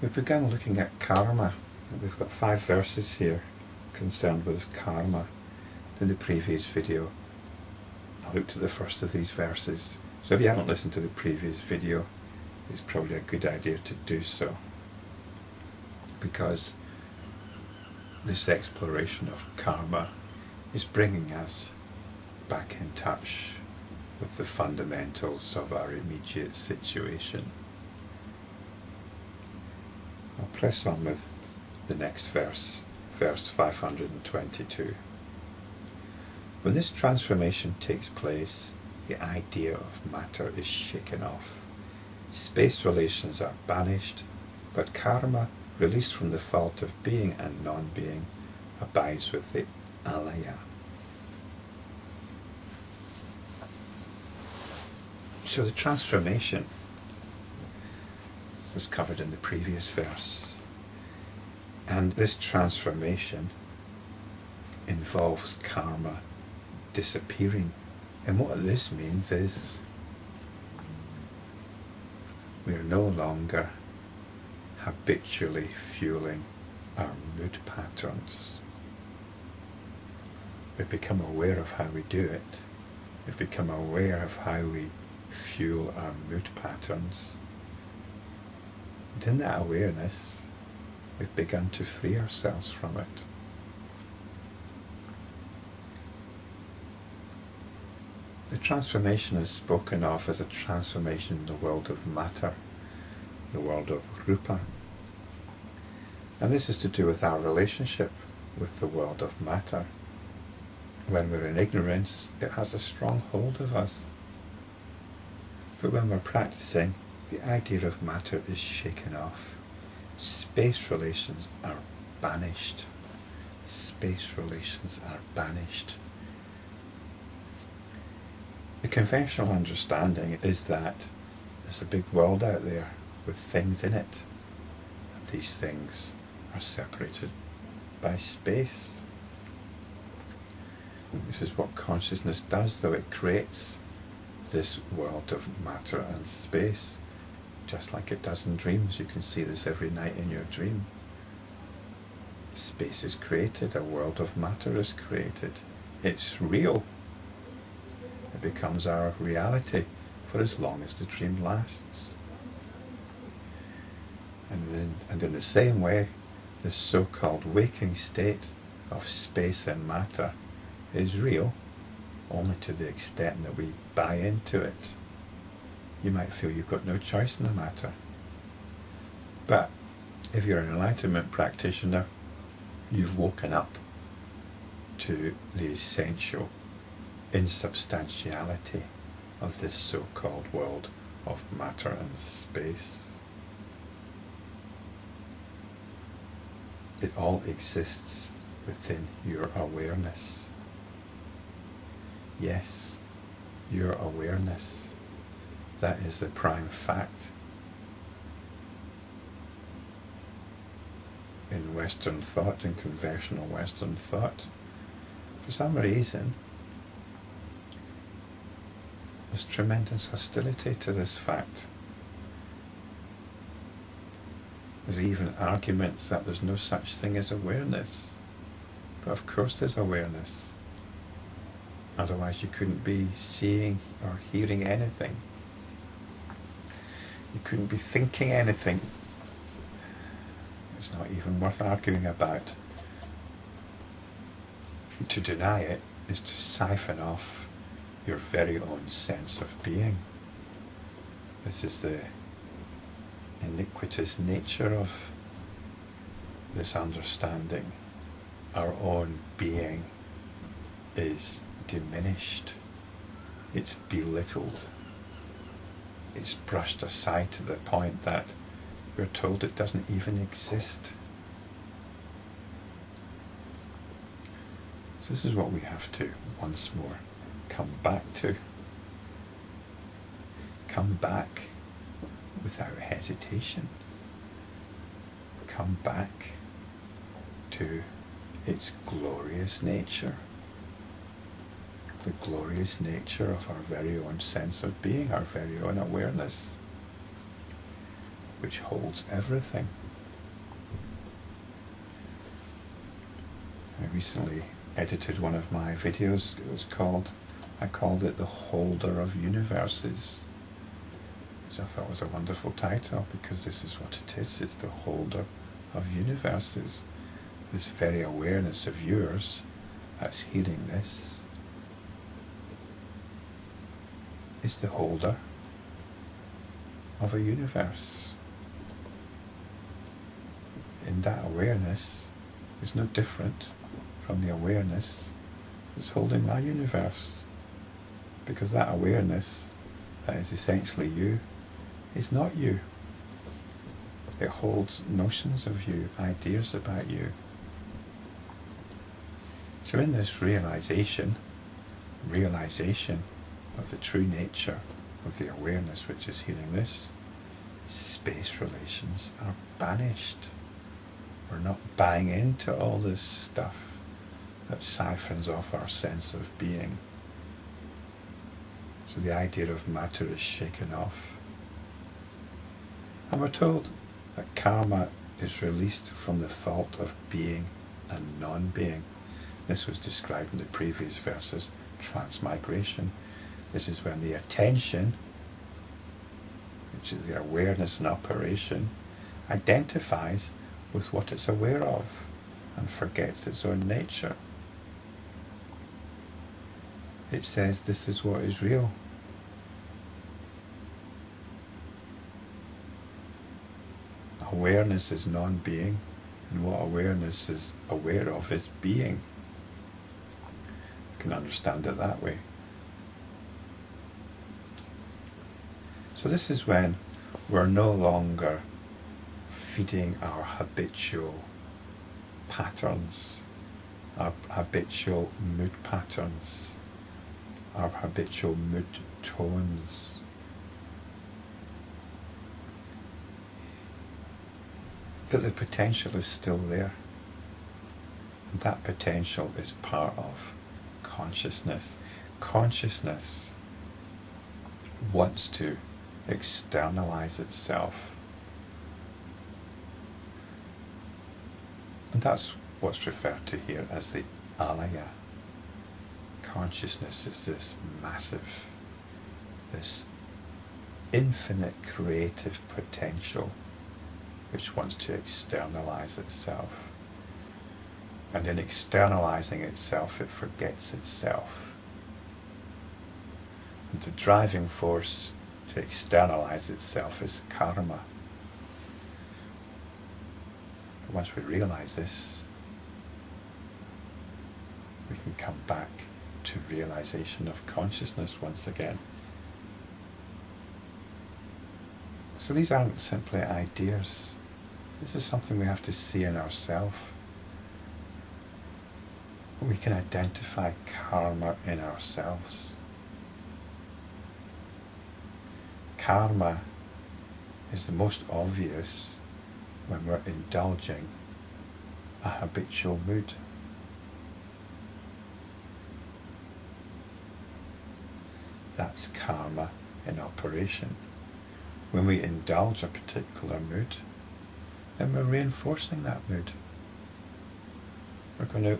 We've begun looking at karma. We've got 5 verses here concerned with karma. In the previous video, I looked at the first of these verses. So if you haven't listened to the previous video, it's probably a good idea to do so, because this exploration of karma is bringing us back in touch with the fundamentals of our immediate situation. I'll press on with the next verse, verse 522. When this transformation takes place, the idea of matter is shaken off. Space relations are banished, but karma, released from the fault of being and non-being, abides with the Alaya. So the transformation was covered in the previous verse, and this transformation involves karma disappearing. And what this means is we are no longer habitually fueling our mood patterns. We've become aware of how we do it. We've become aware of how we fuel our mood patterns. And in that awareness, we've begun to free ourselves from it. The transformation is spoken of as a transformation in the world of matter, the world of rupa. And this is to do with our relationship with the world of matter. When we're in ignorance, it has a strong hold of us. But when we're practicing, the idea of matter is shaken off. Space relations are banished. Space relations are banished. The conventional understanding is that there's a big world out there with things in it, and these things are separated by space. This is what consciousness does, though. It creates this world of matter and space, just like it does in dreams. You can see this every night in your dream. Space is created, a world of matter is created. It's real. It becomes our reality for as long as the dream lasts. And in the same way, this so-called waking state of space and matter is real only to the extent that we buy into it. You might feel you've got no choice in the matter. But if you're an enlightenment practitioner, you've woken up to the essential insubstantiality of this so-called world of matter and space. It all exists within your awareness. Yes, your awareness. That is the prime fact. In Western thought, in conventional Western thought, for some reason, there's tremendous hostility to this fact. There's even arguments that there's no such thing as awareness. But of course there's awareness. Otherwise you couldn't be seeing or hearing anything. You couldn't be thinking anything. It's not even worth arguing about. To deny it is to siphon off your very own sense of being. This is the iniquitous nature of this understanding. Our own being is diminished. It's belittled. It's brushed aside to the point that we're told it doesn't even exist. So this is what we have to once more come back to. Come back without hesitation. Come back to its glorious nature. The glorious nature of our very own sense of being, our very own awareness. which holds everything. I recently edited one of my videos. I called it The Holder of Universes, which I thought was a wonderful title, because this is what it is. It's the holder of universes. This very awareness of yours that's hearing this is the holder of a universe. In that awareness is no different from the awareness that's holding my universe, because that awareness that is essentially you is not you. It holds notions of you, ideas about you. So in this realization of the true nature of the awareness which is hearing this, space relations are banished. We're not buying into all this stuff that siphons off our sense of being. So the idea of matter is shaken off. And we're told that karma is released from the thought of being and non-being. This was described in the previous verses, transmigration. This is when the attention, which is the awareness in operation, identifies with what it's aware of and forgets its own nature. It says this is what is real. Awareness is non-being, and what awareness is aware of is being. You can understand it that way. So this is when we're no longer feeding our habitual patterns, our habitual mood patterns, our habitual mood tones. But the potential is still there. And that potential is part of consciousness. Consciousness wants to externalize itself. And that's what's referred to here as the Alaya. Consciousness is this massive, this infinite creative potential which wants to externalize itself. And in externalizing itself, it forgets itself. And the driving force to externalize itself is karma. Once we realize this, we can come back to realization of consciousness once again. So these aren't simply ideas. This is something we have to see in ourselves. We can identify karma in ourselves. Karma is the most obvious when we're indulging a habitual mood. That's karma in operation. When we indulge a particular mood, then we're reinforcing that mood. We're going to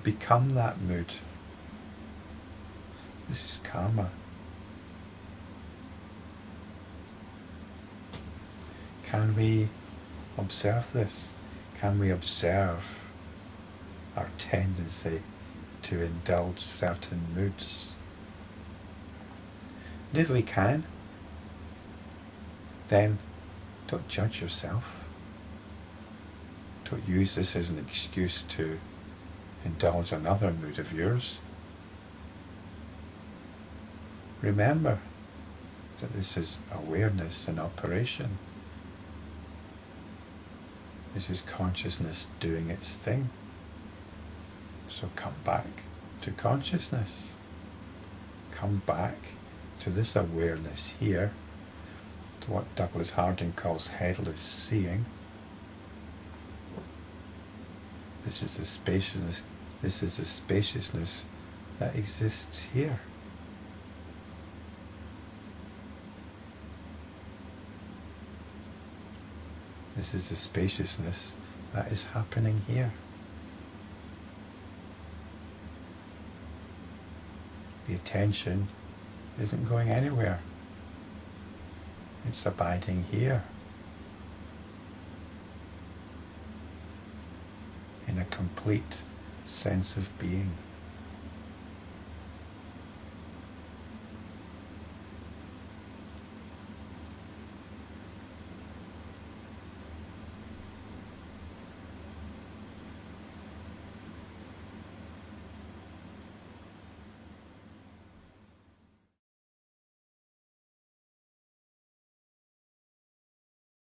become that mood. This is karma. Can we observe this? Can we observe our tendency to indulge certain moods? And if we can, then don't judge yourself. Don't use this as an excuse to indulge another mood of yours. Remember that this is awareness in operation. This is consciousness doing its thing. So come back to consciousness. Come back to this awareness here, to what Douglas Harding calls headless seeing. This is the spaciousness. This is the spaciousness that exists here. This is the spaciousness that is happening here. The attention isn't going anywhere. It's abiding here in a complete sense of being.